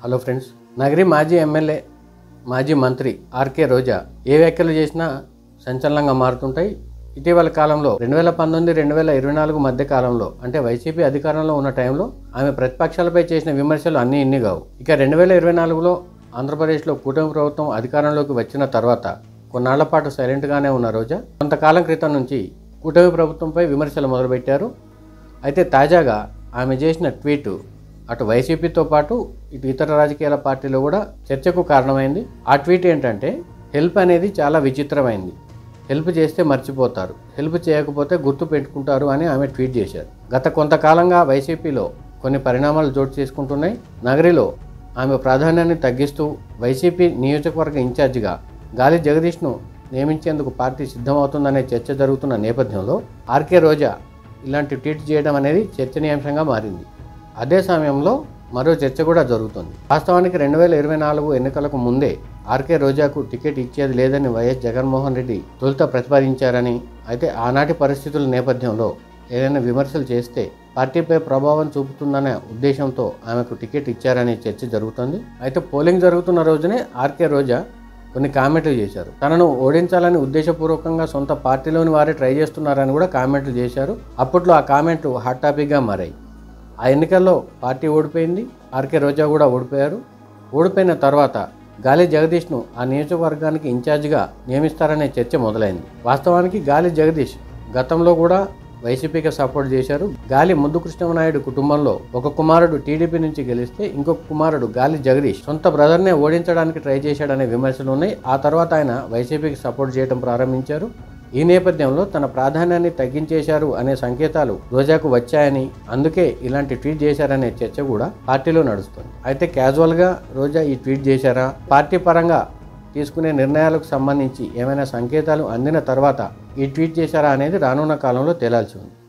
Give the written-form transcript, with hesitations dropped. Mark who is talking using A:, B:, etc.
A: Hello friends, Nagari మాజీ MLA మాజీ మంత్రి ఆర్కే రోజా ఏ వ్యాఖ్యలు చేసినా సంచలనంగా మారుతుంటాయి. ఇటీవల కాలంలో 2019-2024 మధ్య కాలంలో అంటే వైసీపీ అధికారంలో ఉన్న టైంలో ఆమె ప్రతిపక్షాలపై చేసిన విమర్శలు అన్నీ ఇన్ని కావు. ఇక 2024లో ఆంధ్రప్రదేశ్లో కూటమి ప్రభుత్వం అధికారంలోకి వచ్చిన తర్వాత కొన్నాళ్ల పాటు సైలెంట్గానే ఉన్న రోజా కొంతకాలం క్రితం నుంచి కూటమి ప్రభుత్వంపై విమర్శలు మొదలుపెట్టారు. అయితే తాజాగా ఆమె చేసిన ట్వీట్ అటు వైసీపీతో పాటు ఇటు ఇతర రాజకీయాల పార్టీలో కూడా చర్చకు కారణమైంది. ఆ ట్వీట్ ఏంటంటే, హెల్ప్ అనేది చాలా విచిత్రమైంది, హెల్ప్ చేస్తే మర్చిపోతారు, హెల్ప్ చేయకపోతే గుర్తు పెట్టుకుంటారు అని ఆమె ట్వీట్ చేశారు. గత కొంతకాలంగా వైసీపీలో కొన్ని పరిణామాలు చోటు చేసుకుంటున్నాయి. నగరిలో ఆమె ప్రాధాన్యాన్ని తగ్గిస్తూ వైసీపీ నియోజకవర్గ ఇన్ఛార్జిగా గాలి జగదీష్ను నియమించేందుకు పార్టీ సిద్ధమవుతుందనే చర్చ జరుగుతున్న నేపథ్యంలో ఆర్కే రోజా ఇలాంటి ట్వీట్ చేయడం అనేది చర్చనీయాంశంగా మారింది. అదే సమయంలో మరో చర్చ కూడా జరుగుతుంది. వాస్తవానికి 2024 ఎన్నికలకు ముందే ఆర్కే రోజాకు టికెట్ ఇచ్చేది లేదని వైఎస్ జగన్మోహన్ రెడ్డి తొలుత ప్రతిపాదించారని, అయితే ఆనాటి పరిస్థితుల నేపథ్యంలో ఏదైనా విమర్శలు చేస్తే పార్టీపై ప్రభావం చూపుతుందనే ఉద్దేశంతో ఆమెకు టికెట్ ఇచ్చారనే చర్చ జరుగుతుంది. అయితే పోలింగ్ జరుగుతున్న రోజునే ఆర్కే రోజా కొన్ని కామెంట్లు చేశారు. తనను ఓడించాలని ఉద్దేశపూర్వకంగా సొంత పార్టీలోని వారే ట్రై చేస్తున్నారని కూడా కామెంట్లు చేశారు. అప్పట్లో ఆ కామెంట్లు హాట్ టాపిక్గా మారాయి. ఆ ఎన్నికల్లో పార్టీ ఓడిపోయింది, ఆర్కే రోజా కూడా ఓడిపోయారు. ఓడిపోయిన తర్వాత గాలి జగదీష్ను ఆ నియోజకవర్గానికి ఇన్ఛార్జిగా నియమిస్తారనే చర్చ మొదలైంది. వాస్తవానికి గాలి జగదీష్ గతంలో కూడా వైసీపీకి సపోర్ట్ చేశారు. గాలి ముద్దు కృష్ణమనాయుడు కుటుంబంలో ఒక కుమారుడు టీడీపీ నుంచి గెలిస్తే ఇంకొక కుమారుడు గాలి జగదీష్ సొంత బ్రదర్నే ఓడించడానికి ట్రై చేశాడనే విమర్శలు ఉన్నాయి. ఆ తర్వాత ఆయన వైసీపీకి సపోర్ట్ చేయడం ప్రారంభించారు. ఈ నేపథ్యంలో తన ప్రాధాన్యాన్ని తగ్గించేశారు అనే సంకేతాలు రోజాకు వచ్చాయని, అందుకే ఇలాంటి ట్వీట్ చేశారనే చర్చ కూడా పార్టీలో నడుస్తుంది. అయితే క్యాజువల్గా రోజా ఈ ట్వీట్ చేశారా, పార్టీ పరంగా తీసుకునే నిర్ణయాలకు సంబంధించి ఏమైనా సంకేతాలు అందిన తర్వాత ఈ ట్వీట్ చేశారా అనేది రానున్న కాలంలో తేలాల్సి ఉంది.